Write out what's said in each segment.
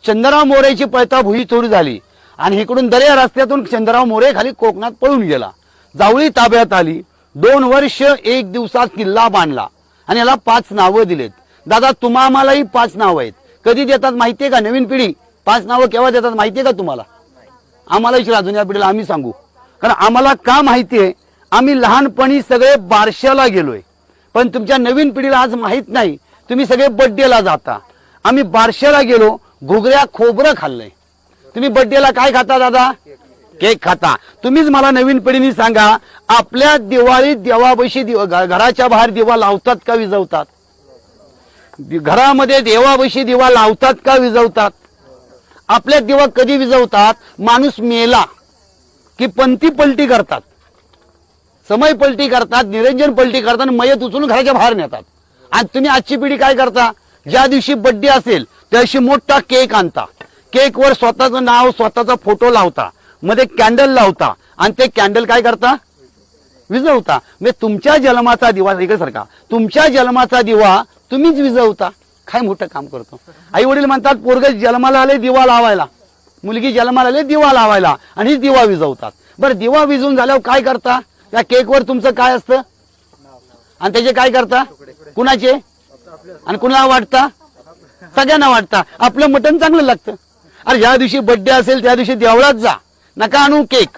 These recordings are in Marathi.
चंद्रराव मोरेची पळता भुई चोरी झाली आणि इकडून दर्या रस्त्यातून चंद्रराव मोरे खाली कोकणात पळून गेला. जावळी ताब्यात आली. 2 वर्ष 1 दिवसात किल्ला बांधला आणि याला 5 नावं दिलेत. दादा तुम्हा आम्हालाही 5 नावं आहेत. कधी देतात माहितीये का? नवीन पिढी 5 नावं केव्हा देतात माहितीये का तुम्हाला? आम्हाला विचारा, जुन्या पिढीला आम्ही सांगू. कारण आम्हाला का माहितीये, आम्ही लहानपणी सगळे बारशाला गेलोय, पण तुमच्या नवीन पिढीला आज माहित नाही. तुम्ही सगळे बड्डेला जाता. आम्ही बारशाला गेलो, घुगऱ्या खोबरं खाल्लंय. तुम्ही बड्डेला काय खाता दादा? केक खाता. तुम्हीच मला नवीन पिढीने सांगा, आपल्या दिवाळीत देवापाशी घराच्या बाहेर दिवा लावतात का विजवतात? घरामध्ये देवापाशी दिवा लावतात का विजवतात? आपल्या दिवा कधी विजवतात? माणूस मेला की पंथी पलटी करतात, समय पलटी करतात, निरंजन पलटी करतात आणि मयत उचलून घराच्या बाहेर नेतात. आणि तुम्ही आजची पिढी काय करता? ज्या दिवशी बड्डे असेल त्या दिवशी मोठा केक आणता, केकवर स्वतःचं नाव स्वतःचा फोटो लावता, मध्ये कॅन्डल लावता आणि ते कॅन्डल काय करता? विजवता. म्हणजे तुमच्या जन्माचा दिवा इकडे सारखा, तुमच्या जन्माचा दिवा तुम्हीच विजवता. काय मोठं काम करतो. आई वडील म्हणतात पोरग जन्माला आले दिवा लावायला, मुलगी जन्माला आले दिवा लावायला, आणि दिवा विजवतात. बरं दिवा विजवून झाल्यावर काय करता? त्या केकवर तुमचं काय असतं आणि त्याचे काय करता? कुणाचे आणि कुणाला वाटता? सगळ्यांना वाटता. आपलं मटण चांगलं लागतं. अरे ज्या दिवशी बड्डे असेल त्या दिवशी देवळात जा, नका आणू केक,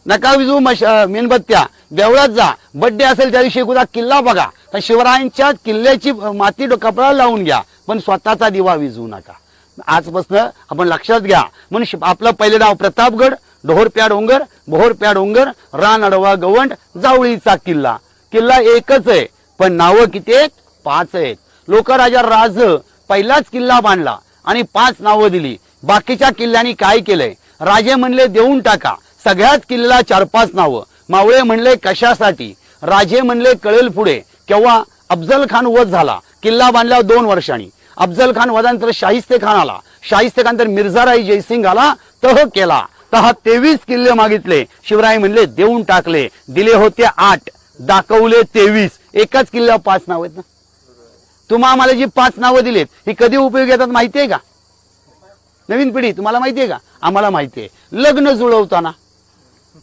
नका विजू मेणबत्त्या, देवळात जा. बड्डे असेल त्या दिवशी एखादा किल्ला बघा, तर शिवरायांच्या किल्ल्याची माती कपडा लावून घ्या, पण स्वतःचा दिवा विजवू नका. आजपासून आपण लक्षात घ्या. म्हणून आपलं पहिलं नाव प्रतापगड, डोहरप्या डोंगर, बोहरप्या डोंगर, रान अडवा गवंड, जावळीचा किल्ला. किल्ला एकच आहे पण नावं किती आहेत? 5 आहेत. लोकराजा राज पहिलाच किल्ला बांधला आणि 5 नावं दिली. बाकीच्या किल्ल्यांनी काय केलंय? राजे म्हणले देऊन टाका, सगळ्याच किल्ल्याला 4-5 नावं. मावळे म्हणले कशासाठी? राजे म्हणले कळेल पुढे. केव्हा? अफजल खान वध झाला, किल्ला बांधल्यावर 2 वर्षांनी. अफजल खान वधानंतर शाहिस्ते खान आला, शाहिस्ते खान तर मिर्झाराई जयसिंग आला, तह केला. तह 23 किल्ले मागितले, शिवराय म्हणले देऊन टाकले. दिले होते 8, दाखवले 23. एकाच किल्ल्यावर 5 नाव आहेत ना. तुम्हा आम्हाला जी 5 नावं दिलेत ही कधी उपयोगी येतात माहितीये का? नवीन पिढी तुम्हाला माहितीये का? आम्हाला माहितीये. लग्न जुळवताना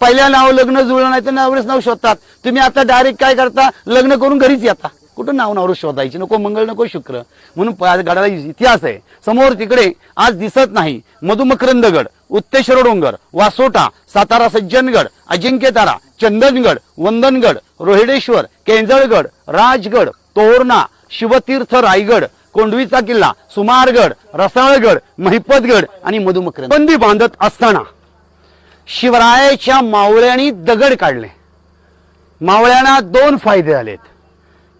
पहिल्या नाव लग्न जुळलं नाही तर नवरेच नाव शोधतात. तुम्ही आता डायरेक्ट काय करता? लग्न करून घरीच येता. कुठं नाव नवरच शोधायची? नको मंगळ नको शुक्र. म्हणून गडाला इतिहास आहे. समोर तिकडे आज दिसत नाही मधुमकरंदगड, उत्तेश्वर डोंगर, वासोटा, सातारा सज्जनगड, अजिंक्यतारा, चंदनगड, वंदनगड, रोहिडेश्वर, केंजळगड, राजगड, तोरणा, शिवतीर्थ रायगड, कोंडवीचा किल्ला, सुमारगड, रसाळगड, महिपतगड आणि मधुमकरंद. बंदी बांधत असताना शिवरायाच्या मावळ्यांनी दगड काढले. मावळ्यांना 2 फायदे झालेत.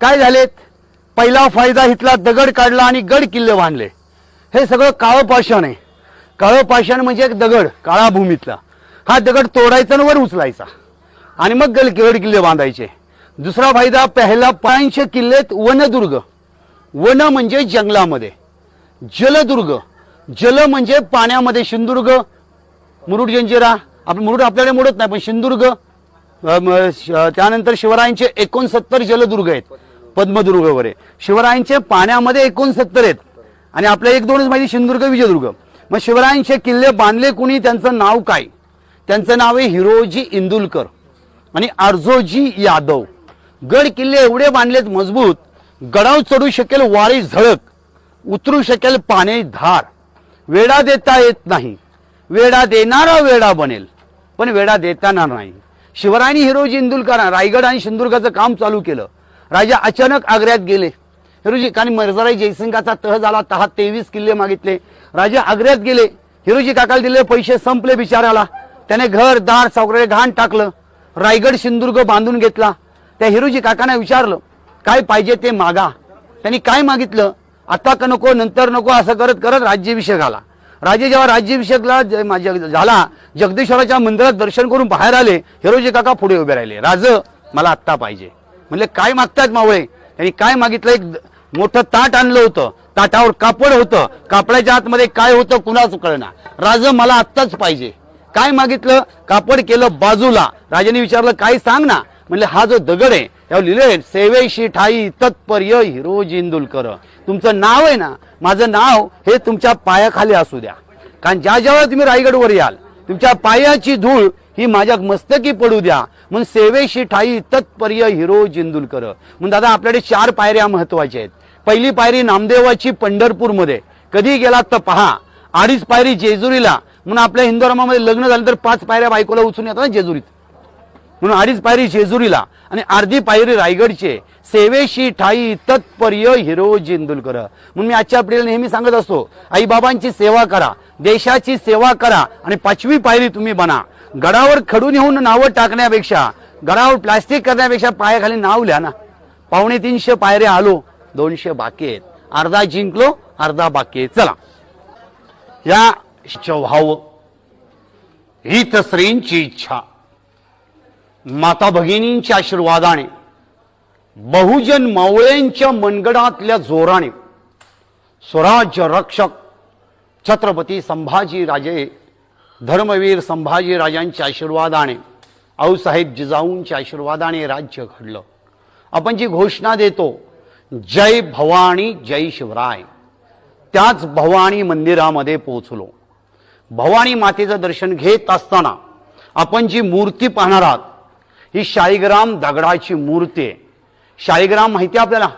काय झालेत? पहिला फायदा इथला दगड काढला आणि गड किल्ले बांधले. हे सगळं काळं पाषाण आहे. काळं पाषाण म्हणजे एक दगड काळा भूमीतला. हा दगड तोडायचा आणि वर उचलायचा आणि मग गड किल्ले बांधायचे. दुसरा फायदा, पहिला 500 किल्लेत वनदुर्ग. वन म्हणजे जंगलामध्ये, जलदुर्ग, जल म्हणजे पाण्यामध्ये, सिंधुदुर्ग, मुरुड जंजिरा. आपण मुरुड आपल्याकडे मोडत नाही पण सिंधुदुर्ग. त्यानंतर शिवरायांचे 69 जलदुर्ग आहेत, पद्मदुर्ग वगैरे. शिवरायांचे पाण्यामध्ये 69 आहेत आणि आपल्या 1-2च माहिती, सिंधुदुर्ग, विजयदुर्ग. मग शिवरायांचे किल्ले बांधले कुणी? त्यांचं नाव काय? त्यांचं नाव आहे हिरोजी इंदुलकर आणि अर्जोजी यादव. गड किल्ले एवढे बांधलेत मजबूत, गडावर चढू शकेल वारी झळक, उतरू शकेल पाणी धार. वेढा देता येत नाही, वेढा देणारा वेढा बनेल पण वेढा देताना नाही. शिवरायांनी हिरोजी इंदुलकर रायगड आणि सिंधुदुर्गाचं काम चालू केलं. राजा अचानक आग्र्यात गेले. हिरोजी कारण मिर्झाराई जयसिंगाचा तह झाला, 23 किल्ले मागितले. राजा आग्र्यात गेले. हिरोजी काकाला दिले पैसे संपले बिचाराला. त्याने घर दार सगळे घाण टाकलं. रायगड सिंधुदुर्ग बांधून घेतला. त्या हिरोजी काकांना विचारलं काय पाहिजे ते मागा. त्यांनी काय मागितलं? आता का नको, नंतर नको, असं करत करत राज्याभिषेक आला. राजे जेव्हा राज्याभिषेकला झाला, जगदीश्वराच्या मंदिरात दर्शन करून बाहेर आले. हिरोजी काका पुढे उभे राहिले. राज मला आत्ता पाहिजे. म्हणले काय मागतात मावळे? त्यांनी काय मागितलं? एक मोठं ताट आणलं होतं, ताटावर कापड होतं, कापडाच्या आतमध्ये काय होतं कुणाच कळना. राज मला आत्ताच पाहिजे. काय मागितलं? कापड केलं बाजूला. राजाने विचारलं काय सांग ना. म्हणले हा जो दगड आहे यावर लिहिले सेवेशी ठाई तत्पर्य हिरोजी इंदुलकर. तुमचं नाव आहे ना, माझं नाव हे तुमच्या पायाखाली असू द्या. कारण ज्या ज्यावेळेला तुम्ही रायगडवर याल तुमच्या पायाची धूळ ही माझ्या मस्तकी पडू द्या. म्हणून सेवेशी ठाई तत्पर्य हिरोजी इंदुलकर. म्हणून दादा आपल्याकडे 4 पायऱ्या महत्वाच्या आहेत. पहिली पायरी नामदेवाची पंढरपूरमध्ये, कधी गेलात तर पहा. 2.5 पायरी जेजुरीला, म्हणून आपल्या हिंदू धर्मामध्ये लग्न झालं तर 5 पायऱ्या बायकोला उचलून येतात ना जेजुरीत, म्हणून 2.5 पायरी जेजुरीला आणि अर्धी पायरी रायगडचे. सेवेशी ठाई तत्पर्य हिरोजी इंदुलकर. म्हणून मी आजच्या पिढीला नेहमी सांगत असतो, आई बाबांची सेवा करा, देशाची सेवा करा आणि 5वी पायरी तुम्ही बना. गडावर खडून येऊन नावं टाकण्यापेक्षा, गडावर प्लास्टिक करण्यापेक्षा पायाखाली नाव लिहा ना. 250 पायऱ्या आलो, 200 बाकी आहेत. अर्धा जिंकलो, अर्धा बाकी आहे. चला, या व्हावं हित श्रींची इच्छा, माता भगिनींच्या आशीर्वादाने, बहुजन मावळ्यांच्या मनगडातल्या जोराने, स्वराज्य रक्षक छत्रपती संभाजी राजे, धर्मवीर संभाजी राजांच्या आशीर्वादाने, आऊसाहेब जिजाऊंच्या आशीर्वादाने राज्य घडलं. आपण जी घोषणा देतो, जय भवानी जय शिवराय, त्याच भवानी मंदिरामध्ये पोहोचलो. भवानी मातेचं दर्शन घेत असताना आपण जी मूर्ती पाहणार आहात ही शाळीग्राम दगडाची मूर्ती आहे. शाळीग्राम माहिती आहे आपल्याला.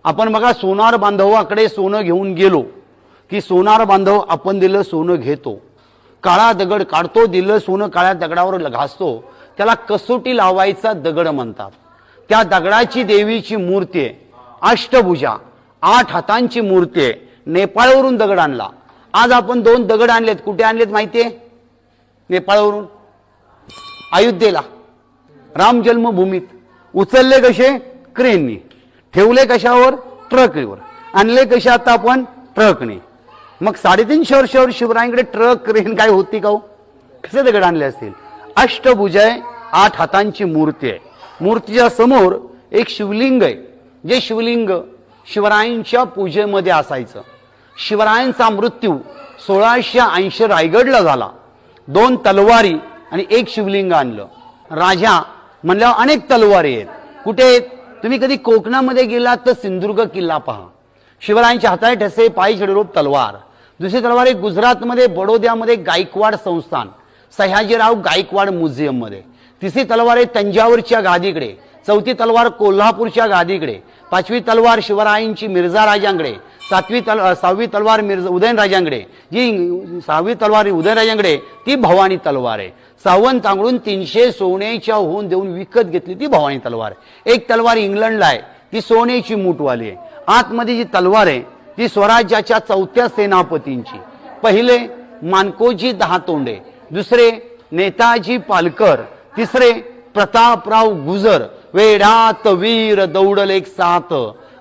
आपण बघा सोनार बांधवाकडे सोनं घेऊन गेलो की सोनार बांधव आपण दिलं सोनं घेतो, काळा दगड काढतो, दिलं सोनं काळ्या दगडावर घासतो, त्याला कसोटी लावायचा दगड म्हणतात. त्या दगडाची देवीची मूर्ती आहे, अष्टभुजा, 8 हातांची मूर्ती आहे. नेपाळवरून दगड आणला. आज आपण 2 दगड आणलेत. कुठे आणलेत माहितीये? नेपाळवरून, अयोध्येला, राम जन्मभूमीत. उचलले कसे? क्रेननी. ठेवले कशावर? ट्रकवर. आणले कशा आता आपण? ट्रकने. मग 350 वर्षावर शिवरायांकडे ट्रक क्रेन काय होती का हो? कसे दगड आणले असतील? अष्टभुजा आहे, 8 हातांची मूर्ती आहे. मूर्तीच्या समोर एक शिवलिंग आहे, जे शिवलिंग शिवरायांच्या पूजेमध्ये असायचं. शिवरायांचा मृत्यू 1680 रायगडला झाला. 2 तलवारी आणि 1 शिवलिंग आणलं. राजा म्हणल्यावर अनेक तलवारी आहेत. कुठे आहेत? तुम्ही कधी कोकणामध्ये गेलात तर सिंधुदुर्ग किल्ला पहा. शिवरायांच्या हाताने ठसे, पायी छडीरोप तलवार. दुसरी तलवार एक गुजरातमध्ये बडोद्यामध्ये गायकवाड संस्थान, सयाजीराव गायकवाड म्युझियम मध्ये. तिसरी तलवार आहे तंजावरच्या गादीकडे. चौथी तलवार कोल्हापूरच्या गादीकडे. 5वी तलवार शिवरायांची मिर्झा राजांकडे. 6वी तलवार उदयनराजांकडे. जी 6वी तलवार उदयनराजांकडे ती भवानी तलवार आहे. सावंतांकडून 300 सोन्याच्या होऊन देऊन विकत घेतली ती भवानी तलवार. एक तलवार इंग्लंडला आहे, ती सोन्याची मूठवाली आहे. आतमध्ये जी तलवार आहे ती स्वराज्याच्या 4थ्या सेनापतींची. पहिले मानकोजी दहातोंडे, दुसरे नेताजी पालकर, तिसरे प्रतापराव गुजर, वेढात वीर दौडल एक साथ,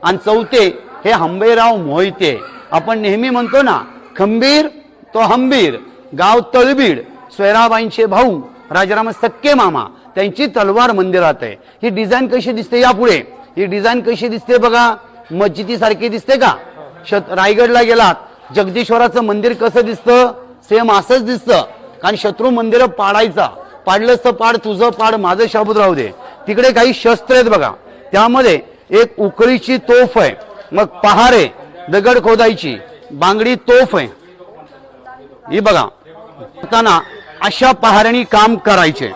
आणि चौथे हे हंबेराव मोहिते. आपण नेहमी म्हणतो ना, खंबीर तो हंबीर, गाव तळबीड, सोयराबाईंचे भाऊ राजाराम सक्के मामा, त्यांची तलवार मंदिरात आहे. ही डिझाईन कशी दिसते? यापुढे ही डिझाईन कशी दिसते बघा, मस्जिदी सारखी दिसते का? रायगडला गेलात, जगदीश्वराचं मंदिर कसं दिसतं? सेम असंच दिसतं. कारण शत्रू मंदिर पाडायचा, पाडलंच तर पाड, तुझं पाड, माझं शाबूत राहू दे. तिकडे काही शस्त्र आहेत बघा, त्यामध्ये एक उकळीची तोफ आहे, मग पहारे, दगड खोदायची, बांगडी तोफ आहे. ही बघा, अशा पहाऱ्यांनी काम करायचे.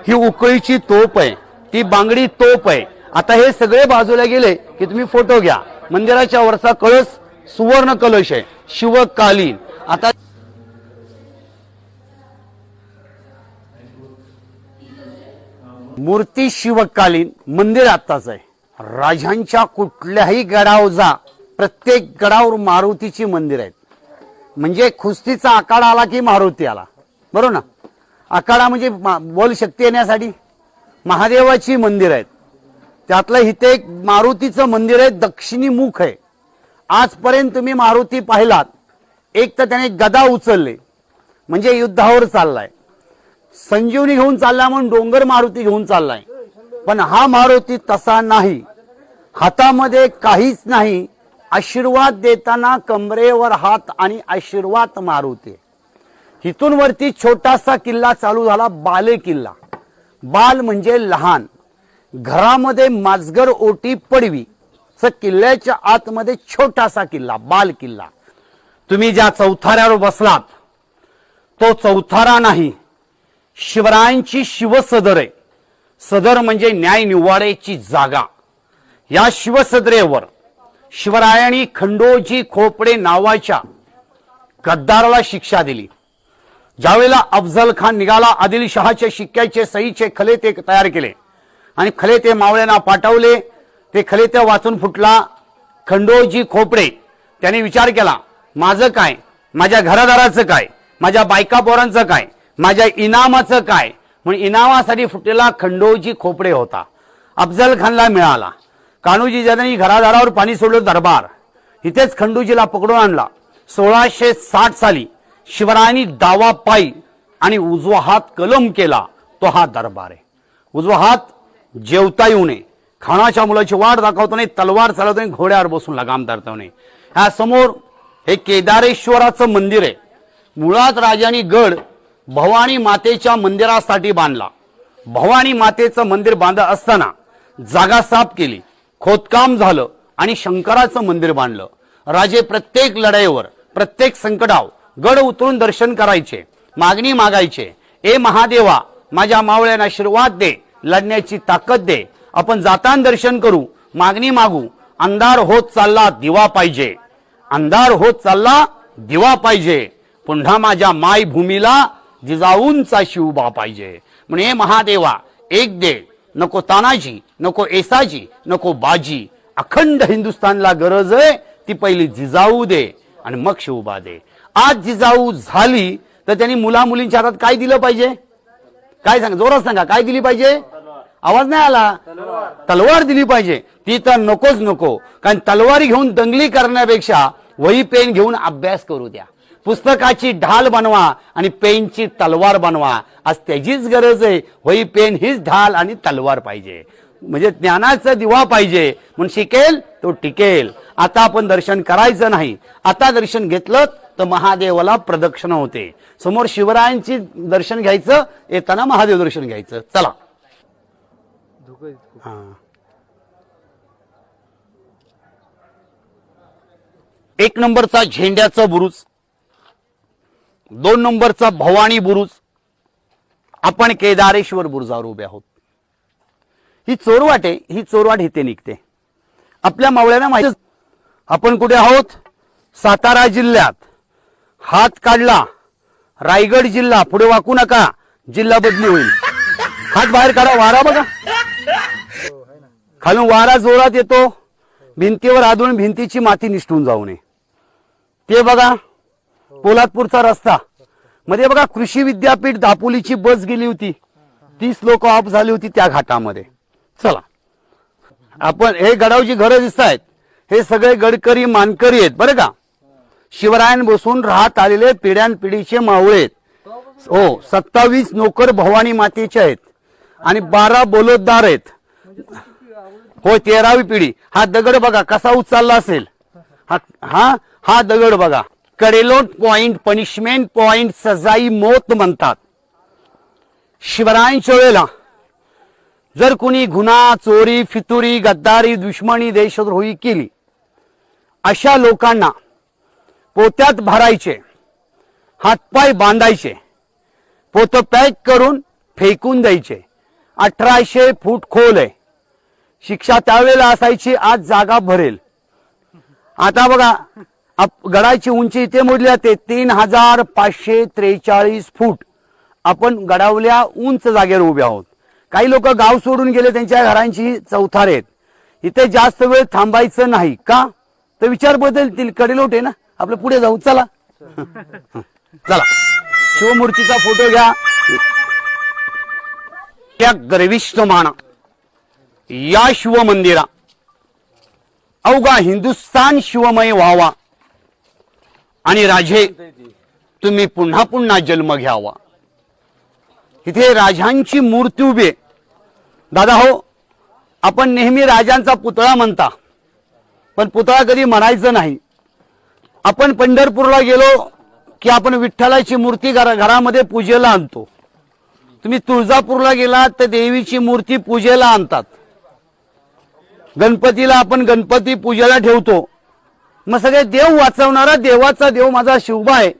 ही उकळीची तोफ आहे, ती बांगडी तोफ आहे. आता हे सगळे बाजूला गेले की तुम्ही फोटो घ्या. मंदिराच्या वरचा कळस सुवर्ण कलश आहे, शिवकालीन. आता मूर्ती शिवकालीन, मंदिर आत्ताच आहे. राजांच्या कुठल्याही गडावर जा, प्रत्येक गडावर मारुतीची मंदिर आहेत. म्हणजे कुस्तीचा आखाडा आला की मारुती आला, बरोबर ना? आखाडा म्हणजे बोल शक्ती येण्यासाठी महादेवाची मंदिर आहेत. त्यातलं इथे एक मारुतीचं मंदिर आहे, दक्षिणी मुख आहे. आजपर्यंत तुम्ही मारुती पाहिलात, एक तर त्याने गदा उचलले म्हणजे युद्धावर चाललाय, संजीवनी घेऊन चालला म्हणून डोंगर मारुती घेऊन चाललाय. पण हा मारुती तसा नाही, हातामध्ये काहीच नाही, आशीर्वाद देताना कमरेवर हात आणि आशीर्वाद मारुती. इथून वरती छोटासा किल्ला चालू झाला, बाले किल्ला. बाल म्हणजे लहान. घरामध्ये माजगर ओटी पडवी. किल्ल्याच्या आतमध्ये छोटासा किल्ला, बाल किल्ला. तुम्ही ज्या चौथाऱ्यावर बसलात तो चौथारा नाही, शिवरायांची शिवसदर आहे. सदर म्हणजे न्याय निवाड्याची जागा. या शिवसदरेवर शिवरायांनी खंडोजी खोपडे नावाच्या गद्दाराला शिक्षा दिली. ज्यावेळेला अफजल खान निघाला, आदिलशहाचे शिक्क्याचे सहीचे खले ते तयार केले आणि खले ते मावळ्यांना पाठवले. ते खले ते वाचून फुटला. खंडोजी खोपडे त्याने विचार केला, माझं काय, माझ्या घरादाराचं काय, माझ्या बायका पोरांचं काय, माझ्या इनामाचं काय. म्हणून इनामासाठी फुटलेला खंडोजी खोपडे होता. अफजल खानला मिळाला. कान्होजी ज्यांनी घरादारावर पाणी सोडलं दरबार, इथेच खंडोजीला पकडून आणला. 1660 साली शिवरायांनी दावा पायी आणि उजवा हात कलम केला. तो हा दरबार आहे. उजवा हात जेवता येऊ नये, खानाच्या मुलाची वाट दाखवतो नाही, तलवार चालवतो नाही, घोड्यावर बसून लगाम धरतो नाही. ह्या समोर हे केदारेश्वराचं मंदिर आहे. मुळात राजांनी गड भवानी मातेच्या मंदिरासाठी बांधला. भवानी मातेचं मंदिर बांधत असताना जागा साफ केली, खोदकाम झालं आणि शंकराचं मंदिर बांधलं. राजे प्रत्येक लढाईवर, प्रत्येक संकटावर गड उतरून दर्शन करायचे, मागणी मागायचे. ए महादेवा, माझ्या मावळ्यांना आशीर्वाद दे, लढण्याची ताकद दे, आपण जाताना दर्शन करू, मागणी मागू. अंधार होत चालला दिवा पाहिजे, अंधार होत चालला दिवा पाहिजे. पुन्हा माझ्या मायभूमीला जिजाऊंचा शिवबा पाहिजे. म्हणून हे महादेवा एक दे, नको तानाजी, नको येसाजी, नको बाजी. अखंड हिंदुस्थानला गरज आहे ती पहिली जिजाऊ दे आणि मग शिवबा दे. आज जिजाऊ झाली तर त्यांनी मुला मुलींच्या हातात काय दिलं पाहिजे? काय सांगा, जोरात सांगा, काय दिली पाहिजे? आवाज नाही आला. तलवार दिली पाहिजे. ती तर नकोच नको, कारण तलवारी घेऊन दंगली करण्यापेक्षा वही पेन घेऊन अभ्यास करू द्या. पुस्तकाची ढाल बनवा आणि पेनची तलवार बनवा. आज त्याचीच गरज आहे. वही पेन हीच ढाल आणि तलवार पाहिजे. म्हणजे ज्ञानाचा दिवा पाहिजे. म्हणून शिकेल तो टिकेल. आता आपण दर्शन करायचं नाही. आता दर्शन घेतलं तर महादेवाला प्रदक्षिणा होते. समोर शिवरायांची दर्शन घ्यायचं, येताना महादेव दर्शन घ्यायचं. चला. एक नंबरचा झेंड्याचा बुरुज, 2 नंबरचा भवानी बुरुज. आपण केदारेश्वर बुरुजावर उभे आहोत. ही चोरवाट आहे. ही चोरवाट इथे निघते. आपल्या मावळ्यांना माहिती आपण कुठे आहोत? सातारा जिल्ह्यात. हात काढला रायगड जिल्हा, पुढे वाकू नका, जिल्हा बदली होईल. हात बाहेर काढा, वारा बघा, खालून वारा जोरात येतो. भिंतीवर आदळून भिंतीची माती निसटून जाऊ नये. ते बघा पोलादपूरचा रस्ता मध्ये बघा कृषी विद्यापीठ दापोलीची बस गेली होती. 30 लोक ऑफ झाली होती त्या घाटामध्ये. चला, आपण हे गडावची घरं दिसत आहेत, हे सगळे गडकरी मानकरी आहेत बरं का. शिवरायन बसून राहत आलेले पिढ्यानपिढीचे मावळे आहेत. हो, 27 नोकर भवानी मातेचे आहेत आणि 12 बोलतदार आहेत. हो, 13वी पिढी. हा दगड बघा कसा उचलला असेल. हा दगड बघा. कडेलोट पॉइंट, पनिशमेंट पॉइंट, सजाई मौत म्हणतात. शिवरायांच्या वेळेला जर कुणी गुन्हा, चोरी, फितुरी, गद्दारी, दुश्मनी, देशद्रोही केली, अशा लोकांना पोत्यात भरायचे, हातपाय बांधायचे, पोत पॅक करून फेकून द्यायचे. 1800 फूट खोल आहे. शिक्षा त्यावेळेला असायची, आज जागा भरेल. आता बघा गडाची उंची इथे मोजली जाते 3543 फूट. आपण गडावल्या उंच जागेवर उभे आहोत. काही लोक गाव सोडून गेले, त्यांच्या घरांची चौथारे आहेत. इथे जास्त वेळ थांबायचं नाही का? तर विचार बदलतील. कडेलोट आहे ना, आपलं पुढे जाऊ. चला चला, शिवमूर्तीचा फोटो घ्या. त्या गर्विष्ठ माना या शिवमंदिरा अवघा हिंदुस्थान शिवमय व्हावा आणि राजे तुम्ही पुन्हा पुन्हा जन्म घ्यावा. इथे राजांची मूर्ती उभी आहे. दादा हो, आपण नेहमी राजांचा पुतळा म्हणता, पण पुतळा कधी म्हणायचं नाही. आपण पंढरपूरला गेलो की आपण विठ्ठलाची मूर्ती घरामध्ये पूजेला आणतो. तुम्ही तुळजापूरला गेलात तर देवीची मूर्ती पूजेला आणतात. गणपतीला आपण गणपती पूजेला ठेवतो, मग सगळे देव वाचवणारा देवाचा देव माझा शिवबा आहे,